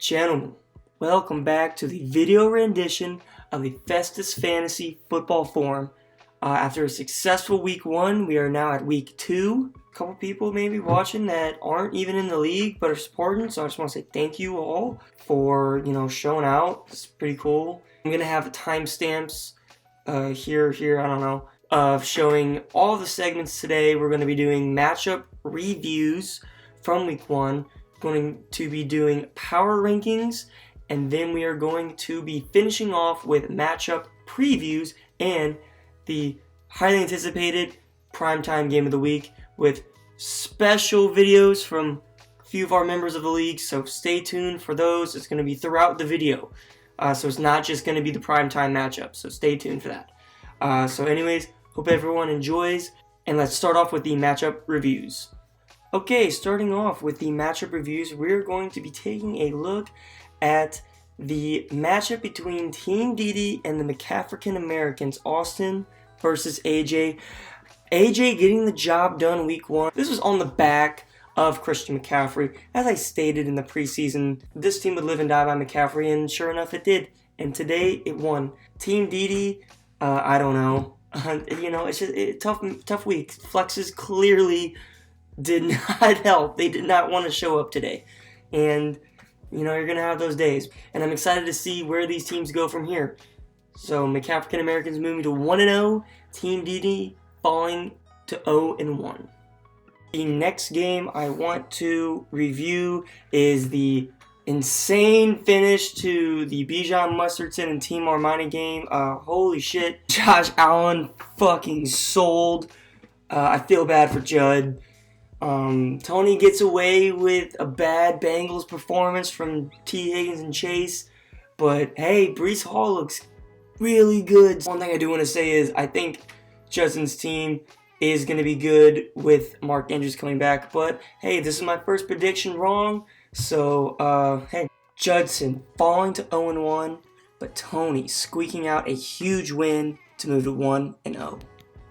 Gentlemen, welcome back to the video rendition of the Festus Fantasy Football Forum. After a successful week 1, we are now at week 2. A couple people maybe watching that aren't even in the league but are supporting, so I just want to say thank you all for, showing out. It's pretty cool. I'm going to have the timestamps here, I don't know, of showing all the segments today. We're going to be doing matchup reviews from week 1. Going to be doing power rankings, and then we are going to be finishing off with matchup previews and the highly anticipated primetime game of the week with special videos from a few of our members of the league, so stay tuned for those. It's going to be throughout the video, so it's not just going to be the primetime matchup, so stay tuned for that. So anyways, hope everyone enjoys, and let's start off with the matchup reviews. Okay, starting off with the matchup reviews, we're going to be taking a look at the matchup between Team Didi and the McAfrican Americans, Austin versus AJ. AJ getting the job done week 1. This was on the back of Christian McCaffrey. As I stated in the preseason, this team would live and die by McCaffrey, and sure enough it did. And today it won. Team Didi, I don't know. It's just a tough week. Flexes clearly did not help. They did not want to show up today. And, you're going to have those days. And I'm excited to see where these teams go from here. So, McAfrican Americans moving to 1-0. Team DD falling to 0-1. The next game I want to review is the insane finish to the Bijan Mustardson and Team Armani game. Holy shit. Josh Allen fucking sold. I feel bad for Judd. Tony gets away with a bad Bengals performance from T. Higgins and Chase. But, hey, Breece Hall looks really good. One thing I do want to say is I think Judson's team is going to be good with Mark Andrews coming back. But, hey, this is my first prediction wrong. So, hey, Judson falling to 0-1. But Tony squeaking out a huge win to move to 1-0.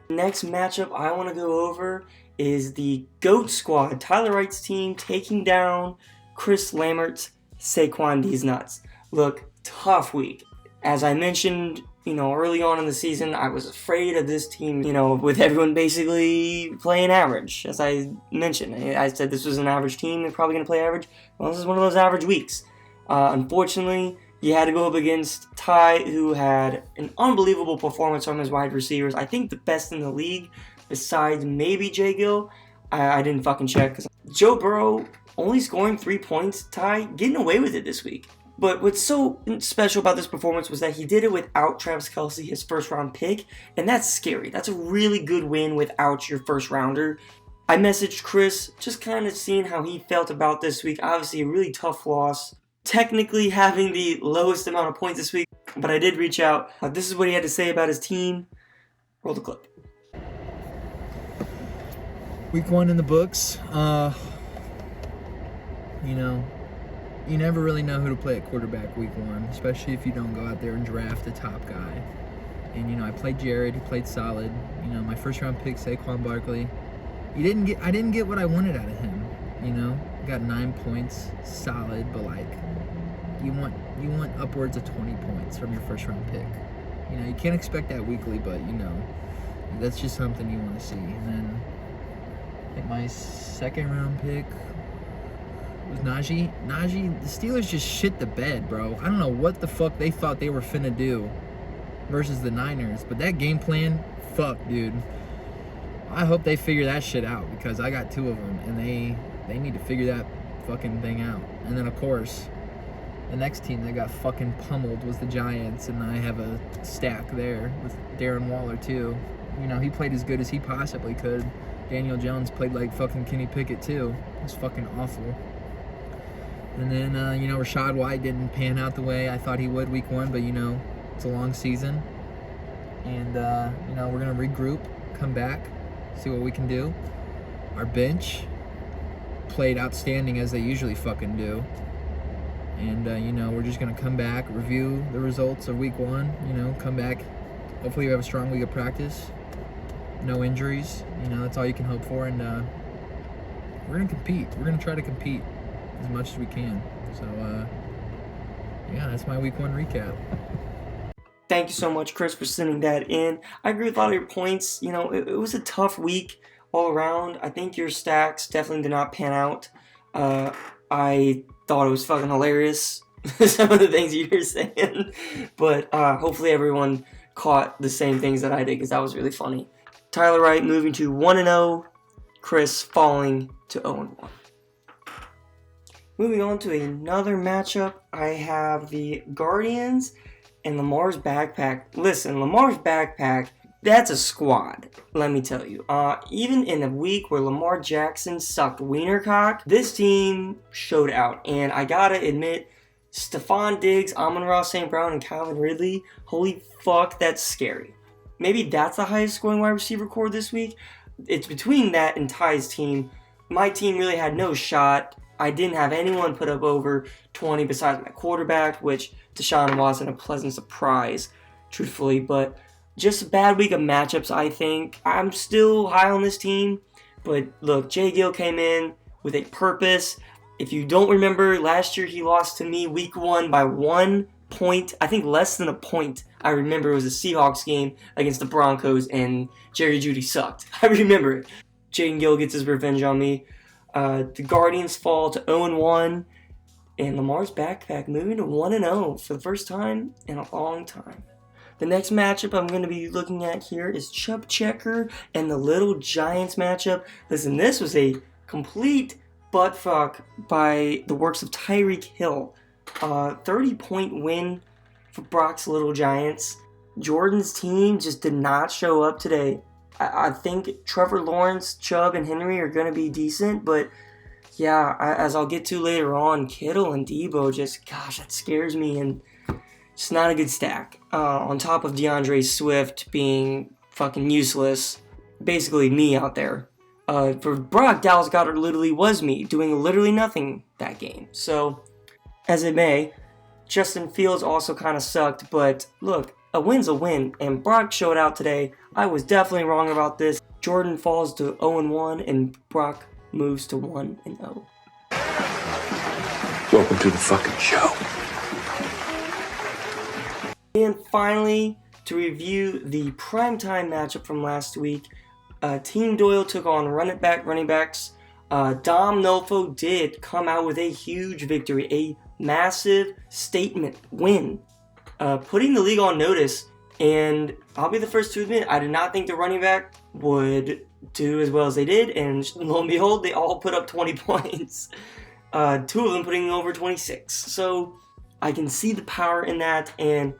Next matchup I want to go over is the GOAT Squad, Tyler Wright's team taking down Chris Lammert's Saquon D's Nuts. Look, tough week. As I mentioned, early on in the season, I was afraid of this team, with everyone basically playing average. As I mentioned, I said this was an average team. They're probably going to play average. Well, this is one of those average weeks. Unfortunately, you had to go up against Ty, who had an unbelievable performance from his wide receivers. I think the best in the league, besides maybe Jay Gill. I didn't fucking check. Joe Burrow only scoring 3 points, Ty getting away with it this week. But what's so special about this performance was that he did it without Travis Kelce, his first round pick, and that's scary. That's a really good win without your first rounder. I messaged Chris, just kind of seeing how he felt about this week. Obviously a really tough loss. Technically having the lowest amount of points this week, but I did reach out. This is what he had to say about his team. Roll the clip. Week 1 in the books. You never really know who to play at quarterback week 1, especially if you don't go out there and draft a top guy. And, I played Jared. He played solid. My first round pick, Saquon Barkley. I didn't get what I wanted out of him. Got 9 points, solid, but you want upwards of 20 points from your first round pick. You can't expect that weekly, but that's just something you want to see. And then I think my second round pick was Najee. The Steelers just shit the bed, bro. I don't know what the fuck they thought they were finna do versus the Niners, but that game plan, fuck, dude. I hope they figure that shit out because I got 2 of them, and they need to figure that fucking thing out. And then, of course, the next team that got fucking pummeled was the Giants, and I have a stack there with Darren Waller, too. He played as good as he possibly could. Daniel Jones played like fucking Kenny Pickett, too. It was fucking awful. And then, Rashad White didn't pan out the way I thought he would week 1, but, it's a long season. And, we're going to regroup, come back, see what we can do. Our bench played outstanding as they usually fucking do. And, we're just going to come back, review the results of week 1, come back. Hopefully we have a strong week of practice. No injuries. That's all you can hope for. And we're going to compete. We're going to try to compete as much as we can. So, yeah, that's my week 1 recap. Thank you so much, Chris, for sending that in. I agree with a lot of your points. You know, it was a tough week all around. I think your stacks definitely did not pan out. I thought it was fucking hilarious, some of the things you were saying. But hopefully everyone caught the same things that I did, because that was really funny. Tyler Wright moving to 1-0. Chris falling to 0-1. Moving on to another matchup, I have the Guardians and Lamar's backpack. Listen, Lamar's backpack, that's a squad, let me tell you. Even in a week where Lamar Jackson sucked wienercock, this team showed out. And I gotta admit, Stephon Diggs, Amon-Ra St. Brown, and Calvin Ridley, holy fuck, that's scary. Maybe that's the highest scoring wide receiver core this week. It's between that and Ty's team. My team really had no shot. I didn't have anyone put up over 20 besides my quarterback, which Deshaun wasn't a pleasant surprise, truthfully. But just a bad week of matchups, I think. I'm still high on this team. But look, Jay Gill came in with a purpose. If you don't remember, last year he lost to me week 1 by 1 point. I think less than a point. I remember it was a Seahawks game against the Broncos, and Jerry Jeudy sucked. I remember it. Jay Gill gets his revenge on me. The Guardians fall to 0-1, and Lamar's backpack moving to 1-0 for the first time in a long time. The next matchup I'm going to be looking at here is Chubb Checker and the Little Giants matchup. Listen, this was a complete buttfuck by the works of Tyreek Hill. 30-point win for Brock's Little Giants. Jordan's team just did not show up today. I think Trevor Lawrence, Chubb, and Henry are going to be decent, but yeah, as I'll get to later on, Kittle and Debo just, gosh, that scares me, and it's not a good stack. On top of DeAndre Swift being fucking useless, basically me out there. For Brock, Dallas Goedert literally was me, doing literally nothing that game. So, as it may, Justin Fields also kind of sucked, but look, a win's a win, and Brock showed out today. I was definitely wrong about this. Jordan falls to 0-1, and Brock moves to 1-0. Welcome to the fucking show. And finally, to review the primetime matchup from last week, Team Doyle took on running backs. Dom Nolfo did come out with a huge victory, a massive statement win, putting the league on notice. And I'll be the first to admit, I did not think the running back would do as well as they did, and lo and behold, they all put up 20 points. 2 of them putting over 26. So I can see the power in that, and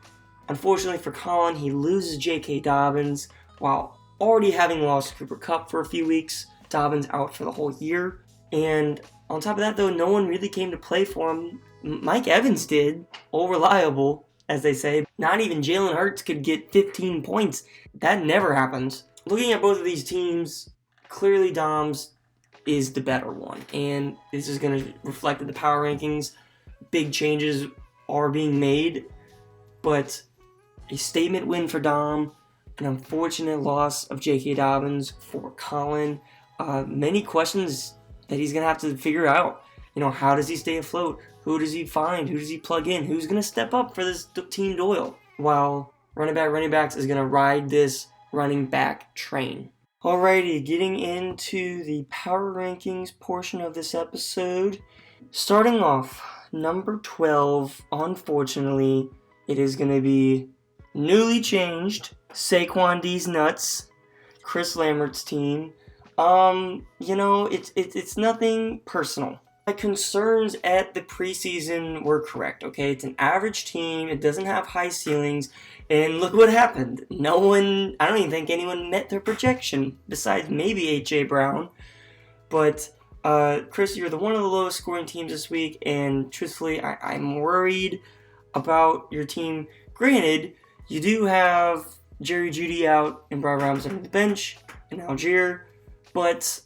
unfortunately for Colin, he loses J.K. Dobbins while already having lost Cooper Kupp for a few weeks. Dobbins out for the whole year. And on top of that, though, no one really came to play for him. Mike Evans did, all reliable, as they say. Not even Jalen Hurts could get 15 points. That never happens. Looking at both of these teams, clearly Dom's is the better one. And this is going to reflect in the power rankings. Big changes are being made. But a statement win for Dom. An unfortunate loss of J.K. Dobbins for Colin. Many questions that he's going to have to figure out. You know, how does he stay afloat? Who does he find? Who does he plug in? Who's going to step up for this Team Doyle? While running backs is going to ride this running back train. Alrighty, getting into the power rankings portion of this episode. Starting off, number 12, unfortunately, it is going to be newly changed Saquon D's Nuts, Chris Lambert's team. You know, it's nothing personal. My concerns at the preseason were correct, okay? It's an average team, it doesn't have high ceilings, and look what happened. I don't even think anyone met their projection, besides maybe A.J. Brown. But, Chris, you're one of the lowest scoring teams this week, and truthfully, I'm worried about your team. Granted, you do have Jerry Jeudy out and Brian Robinson on the bench, and Algier, but,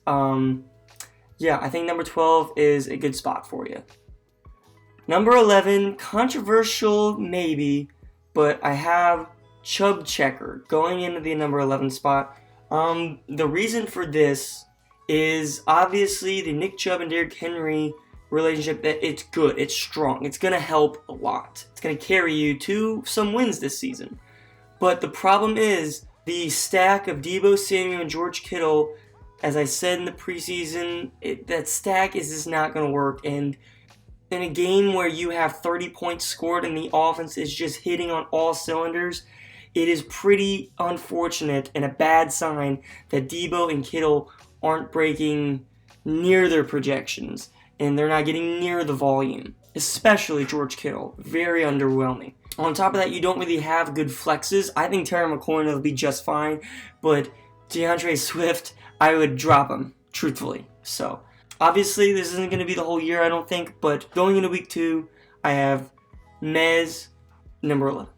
yeah, I think number 12 is a good spot for you. Number 11, controversial maybe, but I have Chubb Checker going into the number 11 spot. The reason for this is obviously the Nick Chubb and Derrick Henry relationship that it's good, it's strong, it's going to help a lot. It's going to carry you to some wins this season. But the problem is the stack of Deebo Samuel and George Kittle, as I said in the preseason, that stack is just not going to work. And in a game where you have 30 points scored and the offense is just hitting on all cylinders, it is pretty unfortunate and a bad sign that Deebo and Kittle aren't breaking near their projections and they're not getting near the volume, especially George Kittle. Very underwhelming. On top of that, you don't really have good flexes. I think Terry McLaurin will be just fine, but DeAndre Swift, I would drop him, truthfully. So, obviously, this isn't going to be the whole year, I don't think, but going into week 2, I have Mez, number 11.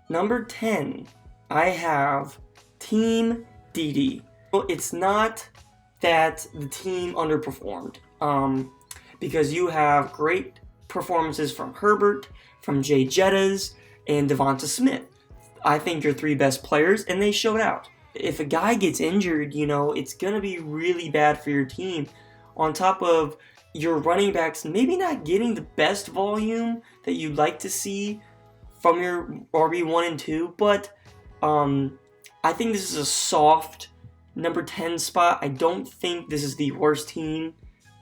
Number 10, I have Team DD. Well, it's not that the team underperformed, because you have great performances from Herbert, from Jay Jettas, and Devonta Smith. I think you're 3 best players, and they showed out. If a guy gets injured, it's going to be really bad for your team. On top of your running backs maybe not getting the best volume that you'd like to see from your RB1 and 2, but I think this is a soft number 10 spot. I don't think this is the worst team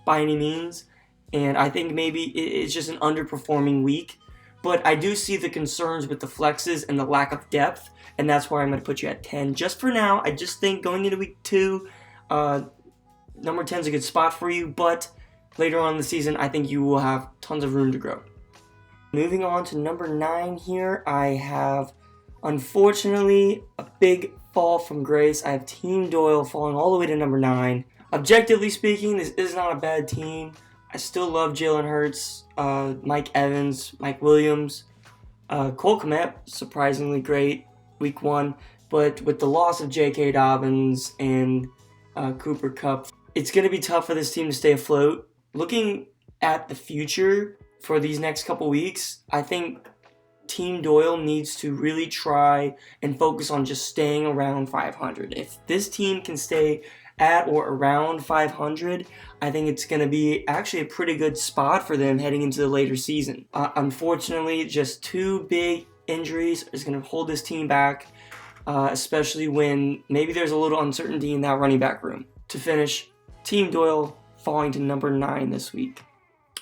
by any means, and I think maybe it's just an underperforming week. But I do see the concerns with the flexes and the lack of depth, and that's why I'm going to put you at 10. Just for now, I just think going into week 2, number 10 is a good spot for you, but later on in the season, I think you will have tons of room to grow. Moving on to number 9 here, I have, unfortunately, a big fall from grace. I have Team Doyle falling all the way to number 9. Objectively speaking, this is not a bad team. I still love Jalen Hurts, Mike Evans, Mike Williams, Cole Kmet, surprisingly great week 1, but with the loss of J.K. Dobbins and Cooper Kupp, it's going to be tough for this team to stay afloat. Looking at the future for these next couple weeks, I think Team Doyle needs to really try and focus on just staying around 500. If this team can stay at or around 500, I think it's going to be actually a pretty good spot for them heading into the later season. Unfortunately, just 2 big injuries is going to hold this team back, especially when maybe there's a little uncertainty in that running back room. To finish, Team Doyle falling to number 9 this week.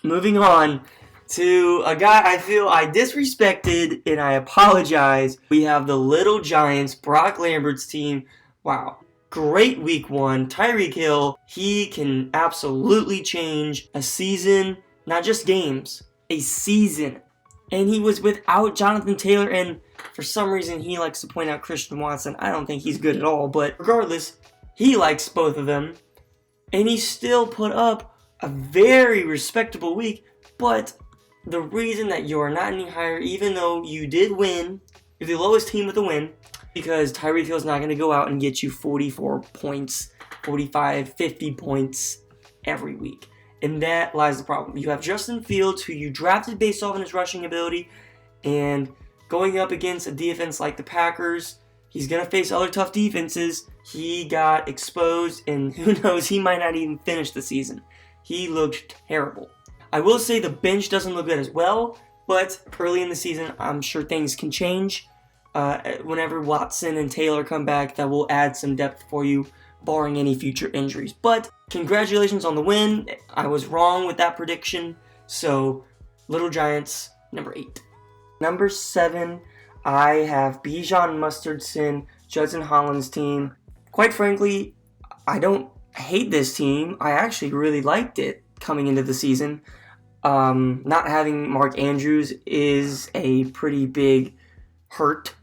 Moving on to a guy I feel I disrespected, and I apologize. We have the Little Giants, Brock Lambert's team. Wow. Great week 1. Tyreek Hill, he can absolutely change a season, not just games, a season. And he was without Jonathan Taylor, and for some reason he likes to point out Christian Watson. I don't think he's good at all, but regardless, he likes both of them. And he still put up a very respectable week, but the reason that you are not any higher, even though you did win, you're the lowest team with a win, because Tyreek Hill's not going to go out and get you 44 points, 45, 50 points every week. And that lies the problem. You have Justin Fields, who you drafted based off of his rushing ability, and going up against a defense like the Packers, he's going to face other tough defenses. He got exposed, and who knows, he might not even finish the season. He looked terrible. I will say the bench doesn't look good as well, but early in the season, I'm sure things can change. Whenever Watson and Taylor come back, that will add some depth for you, barring any future injuries. But congratulations on the win. I was wrong with that prediction. So, Little Giants, number 8. Number 7, I have Bijan Mustardson, Judson Holland's team. Quite frankly, I don't hate this team. I actually really liked it coming into the season. Not having Mark Andrews is a pretty big hurt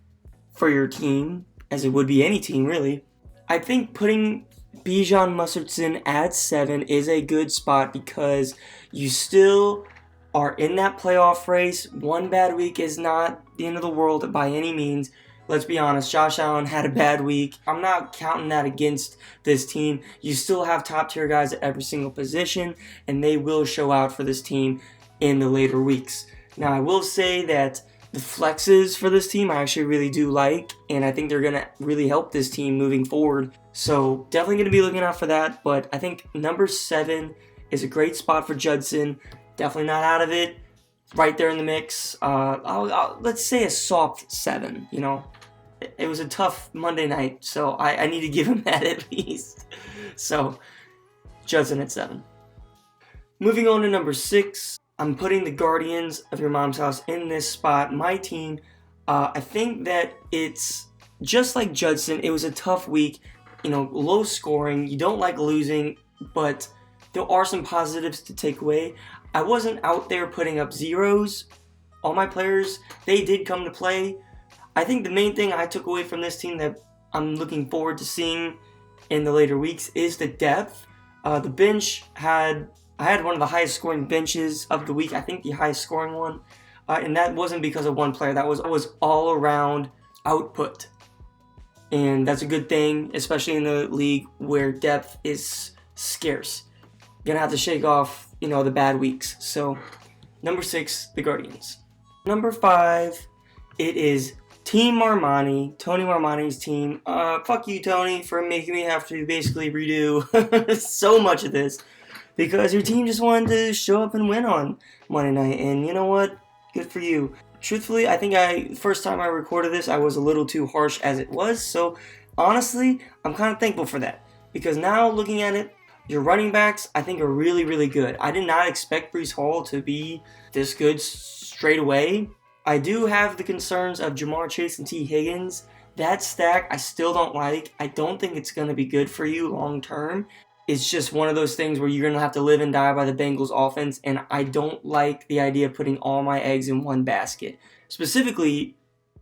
for your team, as it would be any team, really. I think putting Bijan Mustardson at 7 is a good spot because you still are in that playoff race. One bad week is not the end of the world by any means. Let's be honest, Josh Allen had a bad week. I'm not counting that against this team. You still have top-tier guys at every single position, and they will show out for this team in the later weeks. Now, I will say that the flexes for this team I actually really do like, and I think they're going to really help this team moving forward. So definitely going to be looking out for that, but I think number 7 is a great spot for Judson. Definitely not out of it. Right there in the mix. Let's say a soft 7, you know. It was a tough Monday night, so I need to give him that at least. So, Judson at 7. Moving on to number 6, I'm putting the Guardians of Your Mom's House in this spot. My team, I think that it's just like Judson. It was a tough week, you know, low scoring. You don't like losing, but there are some positives to take away. I wasn't out there putting up zeros. All my players, they did come to play. I think the main thing I took away from this team that I'm looking forward to seeing in the later weeks is the depth. The bench I had one of the highest scoring benches of the week. I think the highest scoring one. And that wasn't because of one player. That was all around output. And that's a good thing, especially in the league where depth is scarce. You're going to have to shake off, you know, the bad weeks. So, number 6, the Guardians. Number 5, it is Team Marmani, Tony Marmani's team. Fuck you, Tony, for making me have to basically redo so much of this. Because your team just wanted to show up and win on Monday night. And you know what? Good for you. Truthfully, I think first time I recorded this, I was a little too harsh as it was. So, honestly, I'm kind of thankful for that. Because now, looking at it, your running backs, I think, are really, really good. I did not expect Breece Hall to be this good straight away. I do have the concerns of Jamar Chase and T. Higgins. That stack, I still don't like. I don't think it's going to be good for you long term. It's just one of those things where you're going to have to live and die by the Bengals offense, and I don't like the idea of putting all my eggs in one basket. Specifically,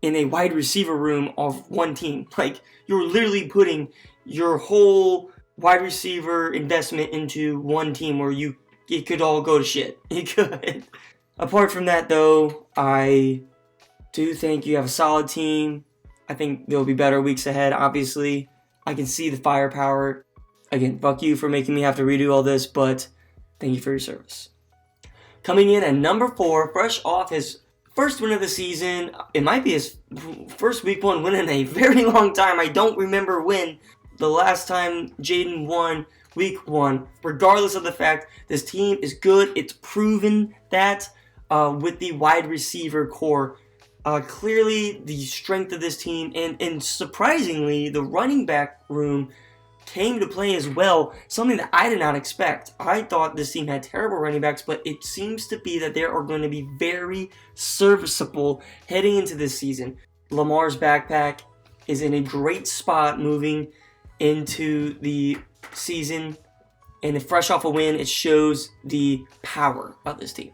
in a wide receiver room of one team. Like, you're literally putting your whole wide receiver investment into one team where it could all go to shit. It could. Apart from that, though, I do think you have a solid team. I think there'll be better weeks ahead, obviously. I can see the firepower. Again, fuck you for making me have to redo all this, but thank you for your service. Coming in at number 4, fresh off his first win of the season. It might be his first week 1 win in a very long time. I don't remember when the last time Jaden won week 1. Regardless of the fact, this team is good. It's proven that with the wide receiver core. Clearly, the strength of this team, and surprisingly, the running back room came to play as well, something that I did not expect. I thought this team had terrible running backs, but it seems to be that they are going to be very serviceable heading into this season. Lamar's backpack is in a great spot moving into the season, and fresh off a win, it shows the power of this team.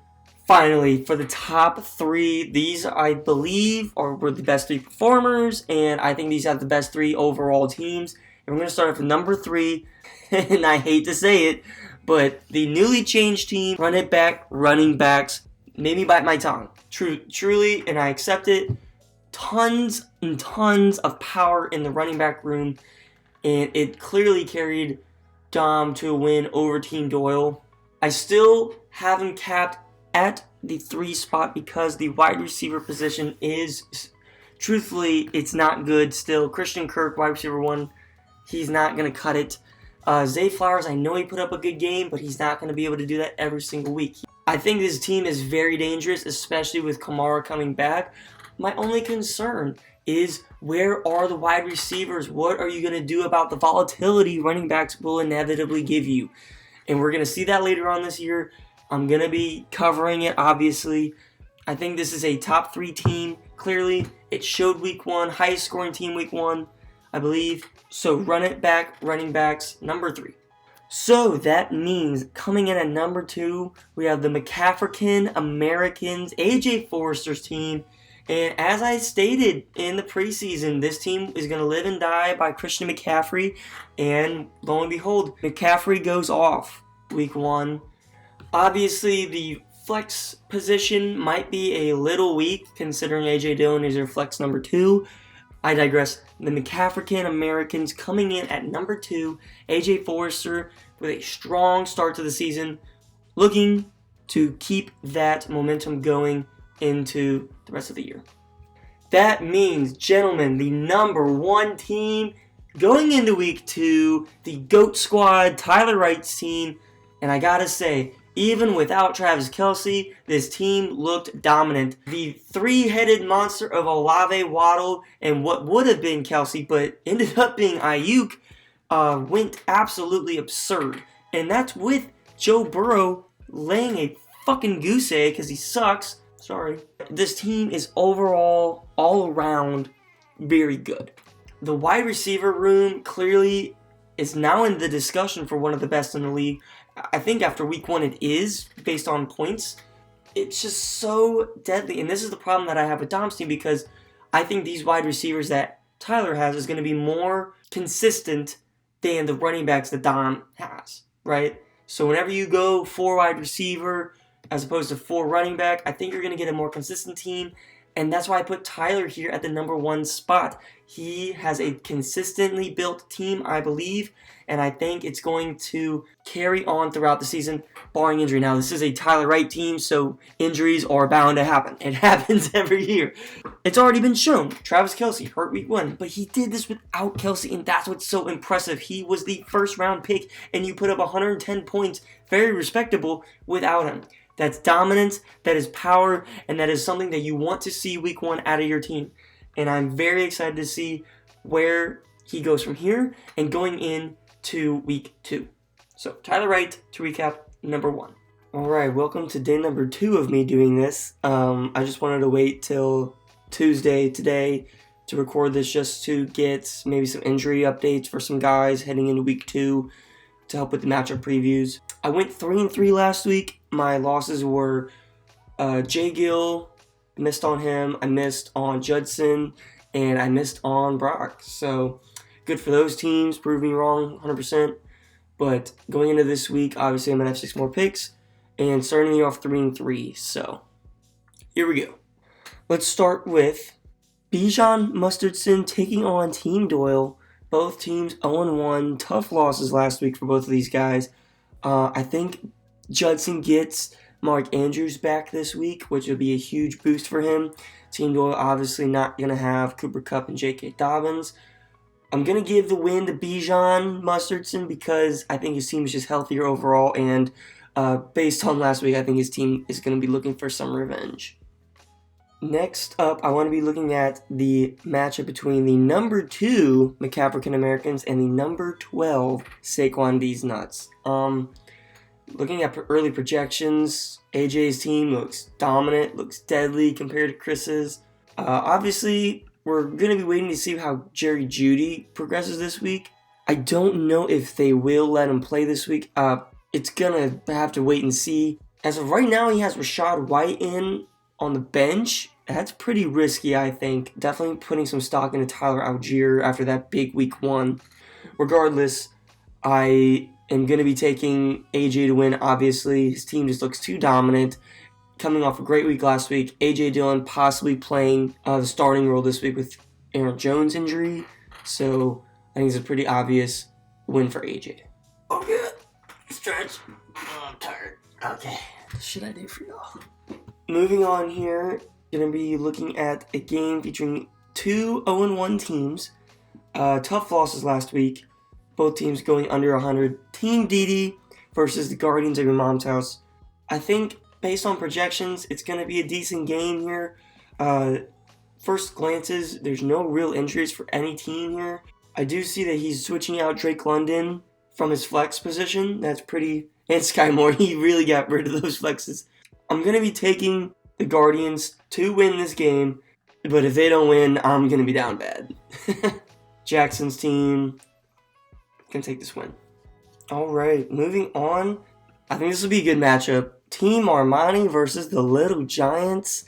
Finally, for the top 3, these I believe were the best 3 performers, and I think these have the best 3 overall teams. And we're going to start off with number 3, and I hate to say it, but the newly changed team, running backs, made me bite my tongue. Truly, and I accept it. Tons and tons of power in the running back room, and it clearly carried Dom to a win over Team Doyle. I still have him capped at the 3 spot because the wide receiver position is, truthfully, it's not good still. Christian Kirk, wide receiver 1, he's not going to cut it. Zay Flowers, I know he put up a good game, but he's not going to be able to do that every single week. I think this team is very dangerous, especially with Kamara coming back. My only concern is, where are the wide receivers? What are you going to do about the volatility running backs will inevitably give you? And we're going to see that later on this year. I'm going to be covering it, obviously. I think this is a top 3 team. Clearly, it showed week 1, highest scoring team week 1, I believe. So running backs, number 3. So that means coming in at number 2, we have the McCaffrey Americans, AJ Forrester's team. And as I stated in the preseason, this team is going to live and die by Christian McCaffrey. And lo and behold, McCaffrey goes off week 1. Obviously, the flex position might be a little weak, considering A.J. Dillon is your flex number 2. I digress. The McCaffrey Americans coming in at number 2. A.J. Forrester with a strong start to the season, looking to keep that momentum going into the rest of the year. That means, gentlemen, the number 1 team going into week 2, the GOAT Squad, Tyler Wright's team, And I gotta say, even without Travis Kelce, this team looked dominant. The three-headed monster of Olave, Waddle, and what would have been Kelce, but ended up being Ayuk, went absolutely absurd. And that's with Joe Burrow laying a fucking goose egg because he sucks. Sorry. This team is overall, all around, very good. The wide receiver room clearly is now in the discussion for one of the best in the league. I think after week 1 it is, based on points. It's just so deadly. And this is the problem that I have with Dom's team, because I think these wide receivers that Tyler has is going to be more consistent than the running backs that Dom has, right? So whenever you go 4 wide receiver as opposed to 4 running back, I think you're going to get a more consistent team. And that's why I put Tyler here at the number 1 spot. He has a consistently built team, I believe, and I think it's going to carry on throughout the season, barring injury. Now, this is a Tyler Wright team, so injuries are bound to happen. It happens every year. It's already been shown. Travis Kelce hurt week 1, but he did this without Kelce, and that's what's so impressive. He was the first-round pick, and you put up 110 points, very respectable, without him. That's dominance, that is power, and that is something that you want to see week 1 out of your team. And I'm very excited to see where he goes from here and going into week 2. So, Tyler Wright, to recap, number 1. Alright, welcome to day number 2 of me doing this. I just wanted to wait till Tuesday today to record this just to get maybe some injury updates for some guys heading into week 2 to help with the matchup previews. I went 3-3 last week. My losses were Jay Gill, missed on him, I missed on Judson, and I missed on Brock. So, good for those teams, prove me wrong 100%. But going into this week, obviously I'm going to have 6 more picks, and starting me off 3-3. So, here we go. Let's start with Bijan Mustardson taking on Team Doyle. Both teams 0-1. Tough losses last week for both of these guys. I think Judson gets Mark Andrews back this week, which would be a huge boost for him. Team Doyle obviously not going to have Cooper Kupp and J.K. Dobbins. I'm going to give the win to Bijan Mustardson because I think his team is just healthier overall, and based on last week, I think his team is going to be looking for some revenge. Next up, I want to be looking at the matchup between the number 2 McAfrican Americans and the number 12 Saquon D's Nuts. Looking at early projections, AJ's team looks dominant, looks deadly compared to Chris's. Obviously, we're going to be waiting to see how Jerry Jeudy progresses this week. I don't know if they will let him play this week. It's going to have to wait and see. As of right now, he has Rachaad White in on the bench. That's pretty risky, I think. Definitely putting some stock into Tyler Algier after that big week 1. Regardless, I am going to be taking AJ to win, obviously. His team just looks too dominant. Coming off a great week last week. AJ Dillon possibly playing the starting role this week with Aaron Jones' injury. So, I think it's a pretty obvious win for AJ. Okay. Stretch. Oh, I'm tired. Okay. What should I do for y'all? Moving on here, going to be looking at a game featuring 2 0-1 teams. Tough losses last week. Both teams going under 100. Team Didi versus the Guardians of Your Mom's House. I think, based on projections, it's going to be a decent game here. First glances, there's no real injuries for any team here. I do see that he's switching out Drake London from his flex position. That's pretty... And Sky Moore, he really got rid of those flexes. I'm going to be taking the Guardians to win this game, but if they don't win, I'm going to be down bad. Jackson's team can take this win. Alright, moving on. I think this will be a good matchup. Team Armani versus the Little Giants.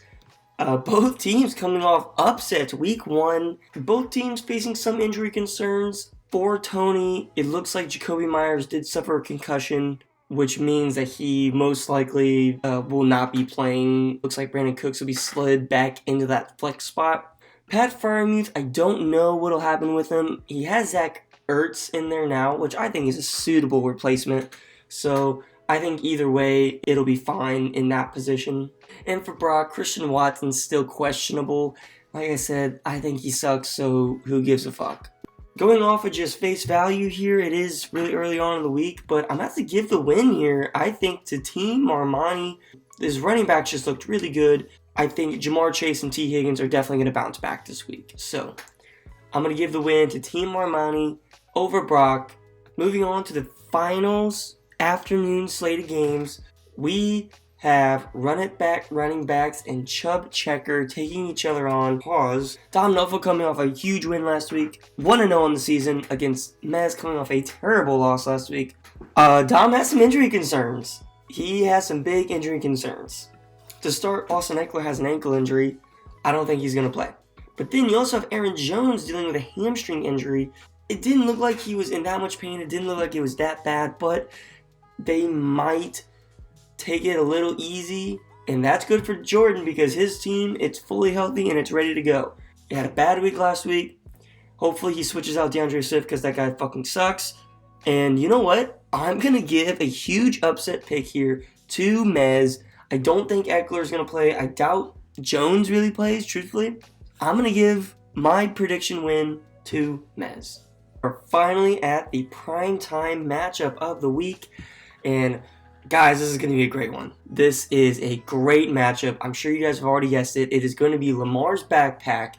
Both teams coming off upsets week 1. Both teams facing some injury concerns. For Tony, it looks like Jacoby Myers did suffer a concussion, which means that he most likely will not be playing. Looks like Brandon Cooks will be slid back into that flex spot. Pat Freiermuth, I don't know what will happen with him. He has Zach Ertz in there now, which I think is a suitable replacement. So I think either way, it'll be fine in that position. And for Brock, Christian Watson's still questionable. Like I said, I think he sucks, so who gives a fuck? Going off of just face value here, it is really early on in the week, but I'm going to have to give the win here, I think, to Team Armani. His running backs just looked really good. I think Jamar Chase and T. Higgins are definitely going to bounce back this week. So I'm going to give the win to Team Armani over Brock. Moving on to the finals afternoon slate of games, we have running backs and Chubb Checker taking each other on. Pause. Dom Nofo coming off a huge win last week. 1-0 on the season against Mez coming off a terrible loss last week. Dom has some injury concerns. He has some big injury concerns. To start, Austin Eckler has an ankle injury. I don't think he's going to play. But then you also have Aaron Jones dealing with a hamstring injury. It didn't look like he was in that much pain. It didn't look like it was that bad, but they might take it a little easy, and that's good for Jordan because his team, it's fully healthy and it's ready to go. He had a bad week last week. Hopefully he switches out DeAndre Swift because that guy fucking sucks. And you know what? I'm going to give a huge upset pick here to Mez. I don't think Eckler is going to play. I doubt Jones really plays, truthfully. I'm going to give my prediction win to Mez. We're finally at the primetime matchup of the week, and guys, this is going to be a great one. This is a great matchup. I'm sure you guys have already guessed it. It is going to be Lamar's backpack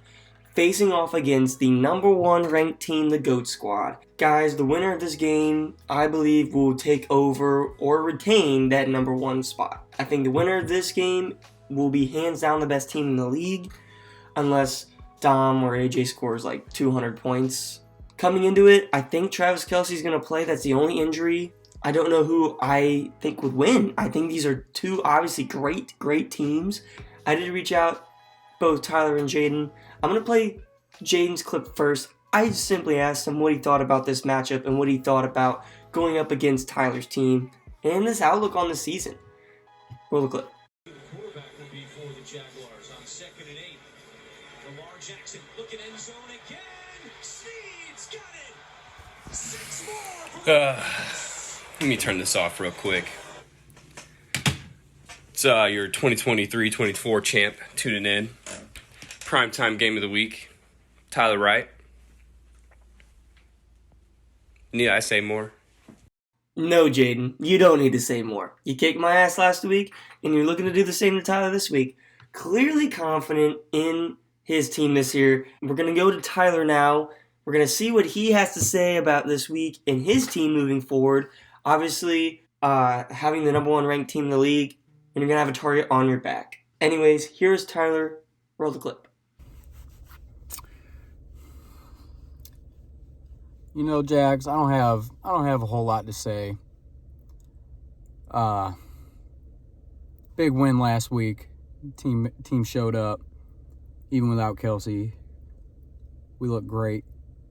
facing off against the number 1 ranked team, the GOAT Squad. Guys, the winner of this game, I believe, will take over or retain that number 1 spot. I think the winner of this game will be hands down the best team in the league, unless Dom or AJ scores like 200 points. Coming into it, I think Travis Kelce's going to play. That's the only injury. I don't know who I think would win. I think these are two obviously great teams. I did reach out both Tyler and Jaden. I'm going to play Jaden's clip first. I simply asked him what he thought about this matchup and what he thought about going up against Tyler's team and this outlook on the season. Roll the clip. Quarterback will be for the Jaguars on 2nd and 8. Lamar Jackson looking end zone again. Sneed's got it. 6 more. Let me turn this off real quick. It's your 2023-24 champ tuning in. Primetime game of the week. Tyler Wright. Need I say more? No, Jaden, you don't need to say more. You kicked my ass last week, and you're looking to do the same to Tyler this week. Clearly confident in his team this year. We're going to go to Tyler now. We're going to see what he has to say about this week and his team moving forward. Obviously, having the number 1 ranked team in the league, and you're going to have a target on your back. Anyways, here's Tyler. Roll the clip. You know, Jags, I don't have a whole lot to say. Big win last week. Team showed up, even without Kelce. We look great.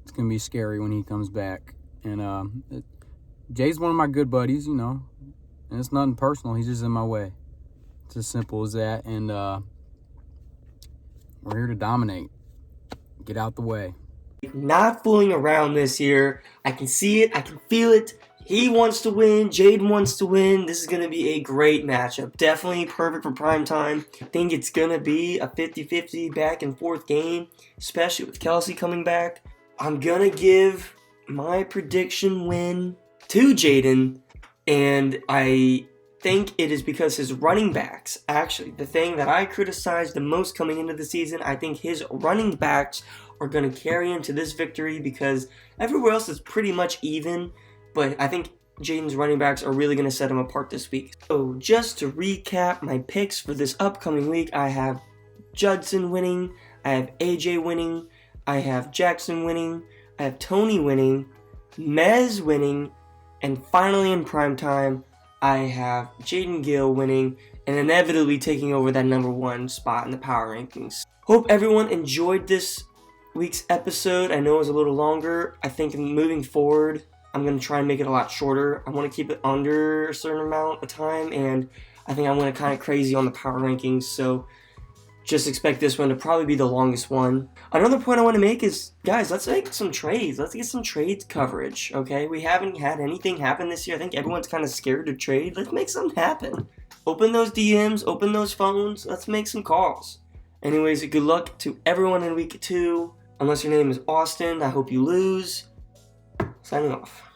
It's gonna be scary when he comes back. And Jay's one of my good buddies, you know, and it's nothing personal. He's just in my way. It's as simple as that. And we're here to dominate. Get out the way. Not fooling around this year. I can see it. I can feel it. He wants to win. Jaden wants to win. This is going to be a great matchup. Definitely perfect for prime time. I think it's going to be a 50-50 back and forth game, especially with Kelce coming back. I'm going to give my prediction win to Jaden, and I think it is because his running backs, actually, the thing that I criticized the most coming into the season, I think his running backs are going to carry him to this victory because everywhere else is pretty much even, but I think Jaden's running backs are really going to set him apart this week. So just to recap my picks for this upcoming week, I have Judson winning, I have AJ winning, I have Jackson winning, I have Tony winning, Mez winning, and finally in primetime, I have Jaden Gill winning and inevitably taking over that number 1 spot in the power rankings. Hope everyone enjoyed this week's episode. I know it was a little longer. I think moving forward, I'm going to try and make it a lot shorter. I want to keep it under a certain amount of time, and I think I went kind of crazy on the power rankings, so just expect this one to probably be the longest one. Another point I want to make is, guys, let's make some trades. Let's get some trades coverage, okay? We haven't had anything happen this year. I think everyone's kind of scared to trade. Let's make something happen. Open those DMs, open those phones. Let's make some calls. Anyways, good luck to everyone in week 2. Unless your name is Austin, I hope you lose. Signing off.